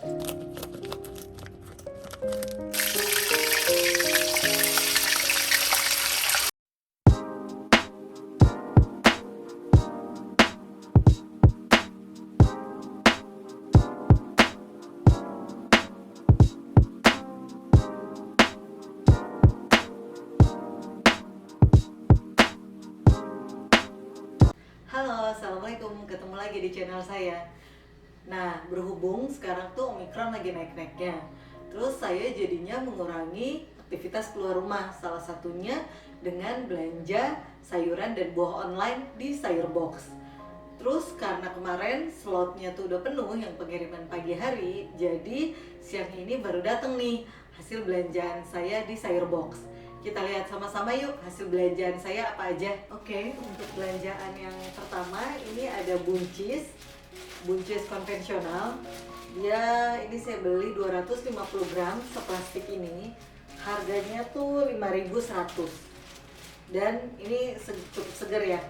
Halo, assalamualaikum. Ketemu lagi di channel saya. Nah, berhubung sekarang tuh Omikron lagi naik-naiknya, terus saya jadinya mengurangi aktivitas keluar rumah. Salah satunya dengan belanja sayuran dan buah online di Sayurbox. Terus karena kemarin slotnya tuh udah penuh yang pengiriman pagi hari, jadi siang ini baru datang nih hasil belanjaan saya di Sayurbox. Kita lihat sama-sama yuk hasil belanjaan saya apa aja. Oke, untuk belanjaan yang pertama ini ada buncis konvensional. Dia ini saya beli 250 gram seplastik ini. Harganya tuh 5.100. Dan ini cukup seger ya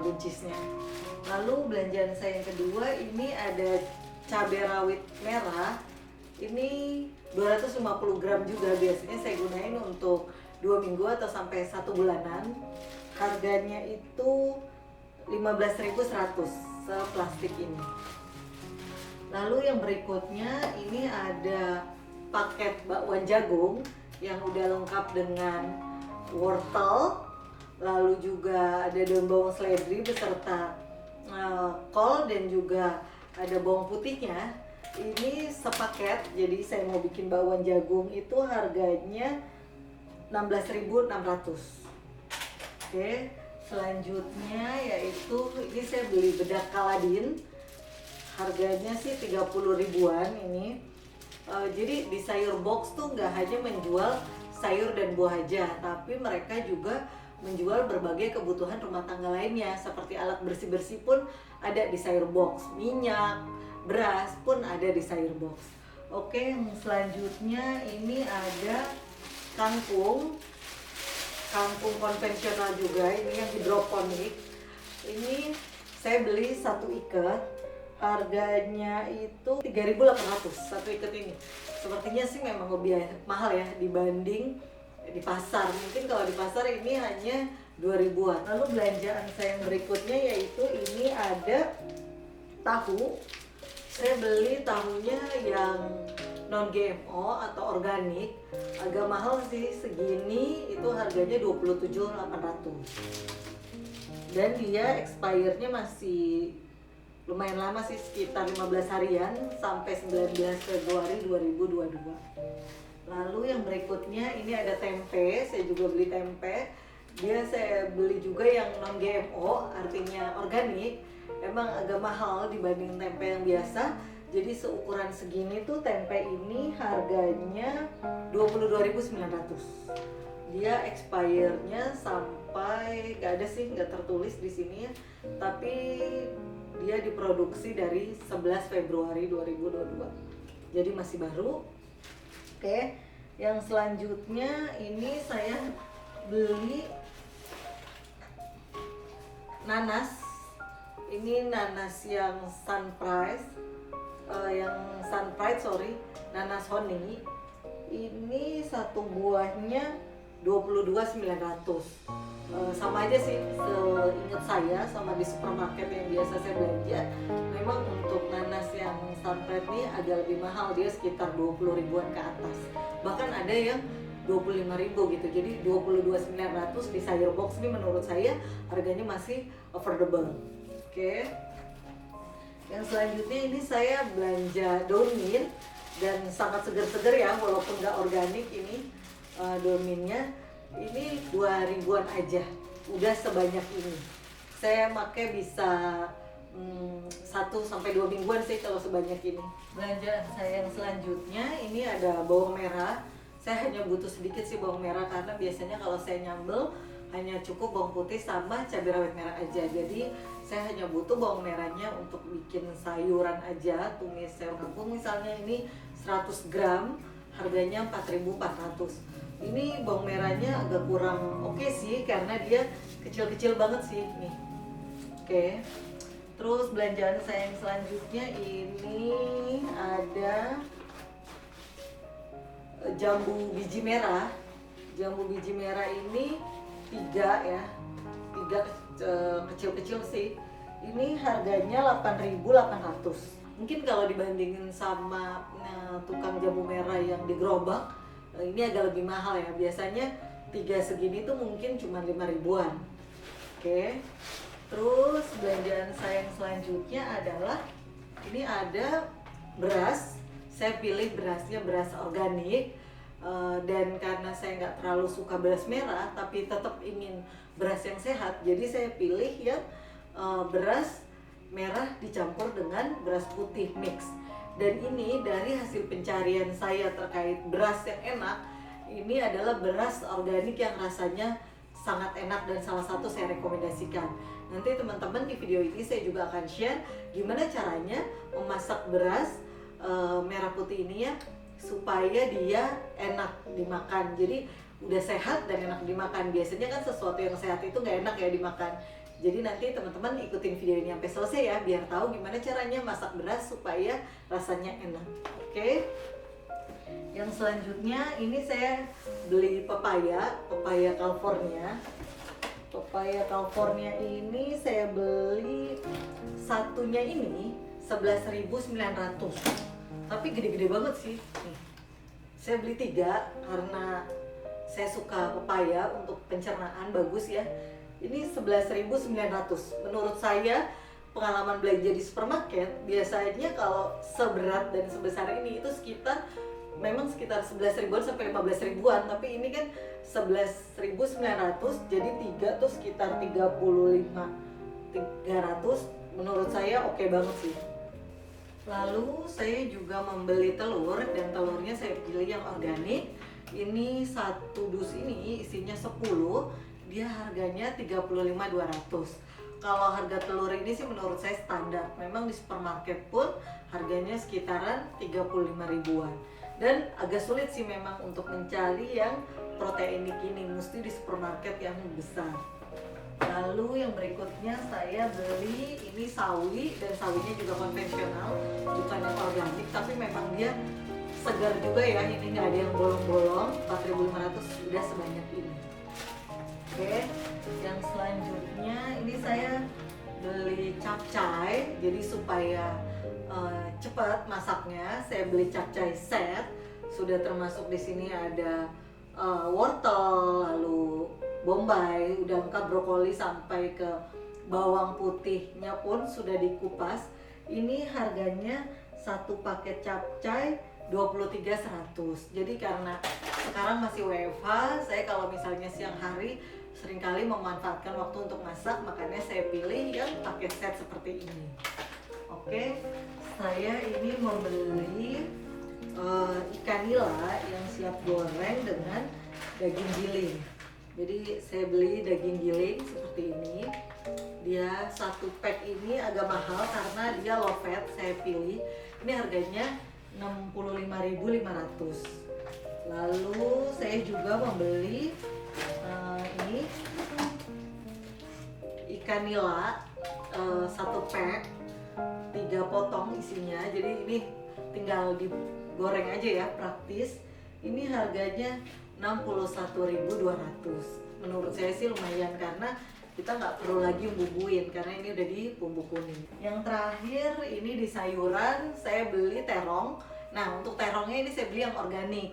buncisnya. Lalu belanjaan saya yang kedua ini ada cabai rawit merah. Ini 250 gram juga, biasanya saya gunain untuk 2 minggu atau sampai 1 bulanan. Harganya itu 15.100 seplastik ini. Lalu yang berikutnya ini ada paket bakwan jagung yang udah lengkap dengan wortel, lalu juga ada daun bawang seledri beserta kol, dan juga ada bawang putihnya. Ini sepaket, jadi saya mau bikin bakwan jagung itu harganya 16.600. Oke, selanjutnya yaitu ini saya beli bedak kaladin. Harganya sih 30 ribuan ini. Jadi di Sayurbox tuh nggak hanya menjual sayur dan buah aja, tapi mereka juga menjual berbagai kebutuhan rumah tangga lainnya, seperti alat bersih-bersih pun ada di Sayurbox, minyak, beras pun ada di Sayurbox. Oke, selanjutnya ini ada kangkung konvensional juga, ini yang hidroponik. Ini saya beli 1 ikat, harganya itu 3.800 1 ikat ini. Sepertinya sih memang lebih mahal ya dibanding di pasar. Mungkin kalau di pasar ini hanya 2 ribuan. Lalu belanjaan saya yang berikutnya yaitu ini ada tahu. Saya beli tahunya yang non GMO atau organik, agak mahal sih, segini itu harganya 27.800. Dan dia expirednya masih lumayan lama sih, sekitar 15 harian sampai 19 Februari 2022. Lalu yang berikutnya ini ada tempe, saya juga beli tempe. Dia saya beli juga yang non GMO, artinya organik. Emang agak mahal dibanding tempe yang biasa. Jadi seukuran segini tuh tempe ini harganya 22.900. Dia expire-nya sampai, nggak ada sih, nggak tertulis di sini ya. Tapi dia diproduksi dari 11 Februari 2022. Jadi masih baru. Oke, yang selanjutnya ini saya beli nanas. Ini nanas yang nanas honey. Ini satu buahnya 22.900. Sama aja sih, seingat saya sama di supermarket yang biasa saya belanja. Memang untuk nanas yang sunpride ini agak lebih mahal, dia sekitar 20 ribuan ke atas. Bahkan ada yang 25 ribu gitu. Jadi 22.900 di Sayurbox ini menurut saya harganya masih affordable. Oke. Yang selanjutnya ini saya belanja daun mint dan sangat segar-segar ya, walaupun nggak organik ini daun mintnya. Ini 2 ribuan aja, udah sebanyak ini. Saya pakai bisa 1-2 mingguan sih kalau sebanyak ini. Belanjaan saya yang selanjutnya ini ada bawang merah. Saya hanya butuh sedikit sih bawang merah, karena biasanya kalau saya nyambel hanya cukup bawang putih sama cabai rawit merah aja. Jadi saya hanya butuh bawang merahnya untuk bikin sayuran aja, tumis sayur kangkung misalnya. Ini 100 gram, harganya 4.400. Ini bawang merahnya agak kurang oke sih, karena dia kecil-kecil banget sih nih. Oke. Terus belanjaan saya yang selanjutnya ini ada ada jambu biji merah. Jambu biji merah ini 3 ya, 3 kecil-kecil sih. Ini harganya 8.800. Mungkin kalau dibandingin sama tukang jambu merah yang di gerobak, ini agak lebih mahal ya. Biasanya 3 segini tuh mungkin cuma 5 ribuan. Oke. Terus belanjaan saya yang selanjutnya adalah ini ada beras. Saya pilih berasnya beras organik, dan karena saya nggak terlalu suka beras merah tapi tetap ingin beras yang sehat, jadi saya pilih yang beras merah dicampur dengan beras putih mix. Dan ini dari hasil pencarian saya terkait beras yang enak, ini adalah beras organik yang rasanya sangat enak dan salah satu saya rekomendasikan. Nanti teman-teman di video ini saya juga akan share gimana caranya memasak beras merah putih ini ya, supaya dia enak dimakan. Jadi udah sehat dan enak dimakan. Biasanya kan sesuatu yang sehat itu nggak enak ya dimakan. Jadi nanti teman-teman ikutin video ini sampai selesai ya, biar tahu gimana caranya masak beras supaya rasanya enak. Oke. Yang selanjutnya ini saya beli pepaya California. Pepaya California ini saya beli satunya ini 11.900. Tapi gede-gede banget sih. Nih. Saya beli 3 karena saya suka pepaya untuk pencernaan, bagus ya. Ini 11.900. Menurut saya pengalaman belanja di supermarket biasanya kalau seberat dan sebesar ini itu memang sekitar 11 ribuan sampai 15 ribuan, tapi ini kan 11.900, jadi 3 tuh sekitar 35.300. Menurut saya oke banget sih. Lalu saya juga membeli telur, dan telurnya saya pilih yang organik. Ini 1 dus ini isinya 10, dia harganya 35.200. Kalau harga telur ini sih menurut saya standar. Memang di supermarket pun harganya sekitaran 35 ribuan. Dan agak sulit sih memang untuk mencari yang proteinik ini, mesti di supermarket yang besar. Lalu yang berikutnya saya beli ini sawi, dan sawinya juga konvensional, bukan yang organik, tapi memang dia segar juga ya. Ini nggak ada yang bolong-bolong. 4.500 udah sebanyak ini. Oke, yang selanjutnya ini saya beli capcay, jadi supaya cepat masaknya saya beli capcay set. Sudah termasuk di sini ada wortel, lalu bombay, udah lengkap, brokoli sampai ke bawang putihnya pun sudah dikupas. Ini harganya 1 paket capcay 23.100. Jadi karena sekarang masih WFH, saya kalau misalnya siang hari seringkali memanfaatkan waktu untuk masak, makanya saya pilih yang paket set seperti ini. Oke, saya ini membeli ikan nila yang siap goreng dengan daging giling. Jadi saya beli daging giling seperti ini. Dia 1 pack ini agak mahal karena dia low fat, saya pilih. Ini harganya 65.500. Lalu saya juga membeli ini ikan nila 1 pack, 3 potong isinya. Jadi ini tinggal digoreng aja ya, praktis. Ini harganya 61.200. Menurut saya sih lumayan karena kita nggak perlu lagi bumbuin karena ini udah di bumbu kuning. Yang terakhir ini di sayuran saya beli terong. Nah, untuk terongnya ini saya beli yang organik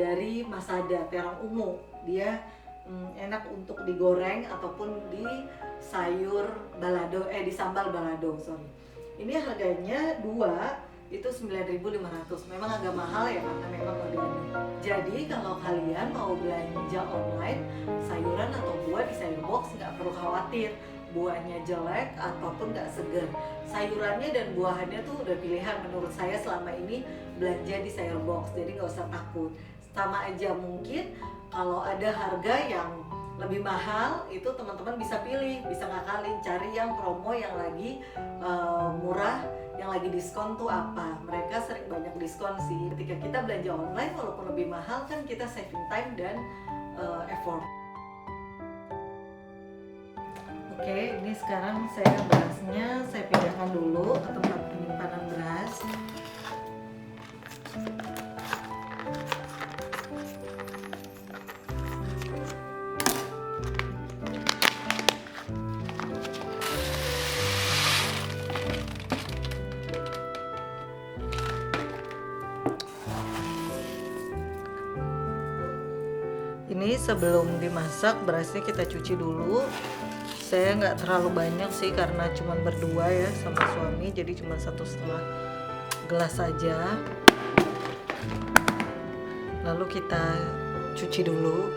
dari Masada, terong ungu. Dia enak untuk digoreng ataupun di sayur balado, di sambal balado, sorry. Ini harganya 2 itu 9.500. Memang agak mahal ya karena memang organik. Jadi kalau kalian mau belanja online sayuran atau buah di sayur box, nggak perlu khawatir buahnya jelek ataupun nggak segar. Sayurannya dan buahannya tuh udah pilihan menurut saya selama ini belanja di sayur box, jadi nggak usah takut. Sama aja mungkin kalau ada harga yang lebih mahal, itu teman-teman bisa pilih, bisa ngakalin, cari yang promo yang lagi murah, yang lagi diskon tuh apa. Mereka sering banyak diskon sih. Ketika kita belanja online walaupun lebih mahal kan kita saving time dan effort. Oke, ini sekarang berasnya saya pindahkan dulu ke tempat penyimpanan beras. Ini sebelum dimasak berasnya kita cuci dulu. Saya nggak terlalu banyak sih karena cuma berdua ya sama suami, jadi cuma 1,5 gelas saja. Lalu kita cuci dulu.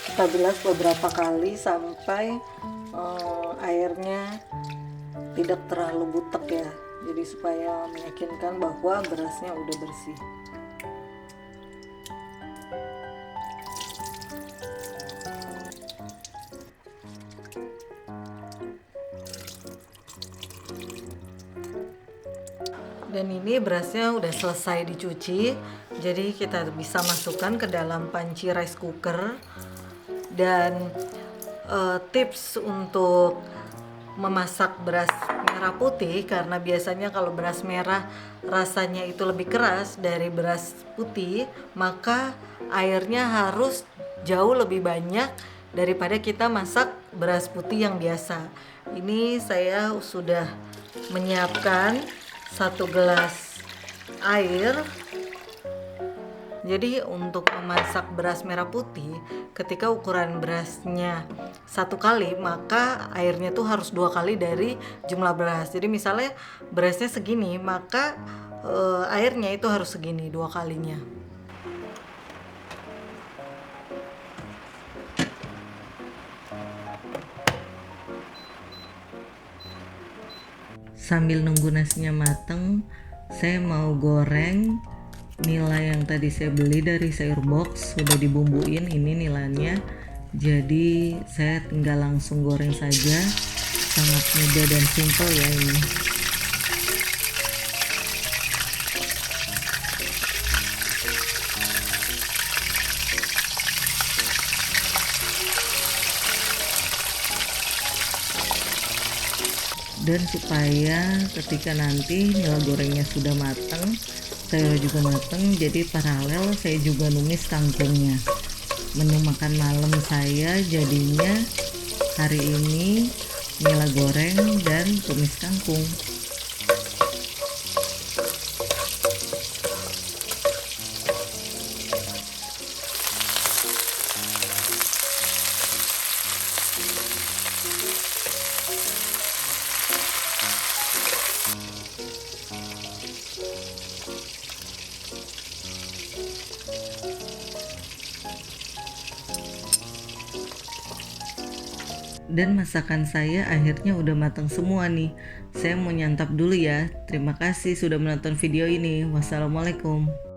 Kita bilas beberapa kali sampai airnya tidak terlalu butek ya, jadi supaya meyakinkan bahwa berasnya udah bersih. Dan ini berasnya udah selesai dicuci, jadi kita bisa masukkan ke dalam panci rice cooker. Dan tips untuk memasak beras merah putih, karena biasanya kalau beras merah rasanya itu lebih keras dari beras putih, maka airnya harus jauh lebih banyak daripada kita masak beras putih yang biasa. Ini saya sudah menyiapkan 1 gelas air. Jadi untuk memasak beras merah putih, ketika ukuran berasnya 1 kali, maka airnya tuh harus 2 kali dari jumlah beras. Jadi misalnya berasnya segini, maka airnya itu harus segini 2 kalinya. Sambil nunggu nasinya mateng, saya mau goreng nila yang tadi saya beli dari sayur box. Sudah dibumbuin ini nilanya, jadi saya tinggal langsung goreng saja. Sangat mudah dan simple ya ini. Dan supaya ketika nanti nila gorengnya sudah matang, sayur juga matang, jadi paralel saya juga numis kangkungnya. Menu makan malam saya jadinya hari ini nila goreng dan tumis kangkung. Dan masakan saya akhirnya udah matang semua nih. Saya mau nyantap dulu ya. Terima kasih sudah menonton video ini. Wassalamualaikum.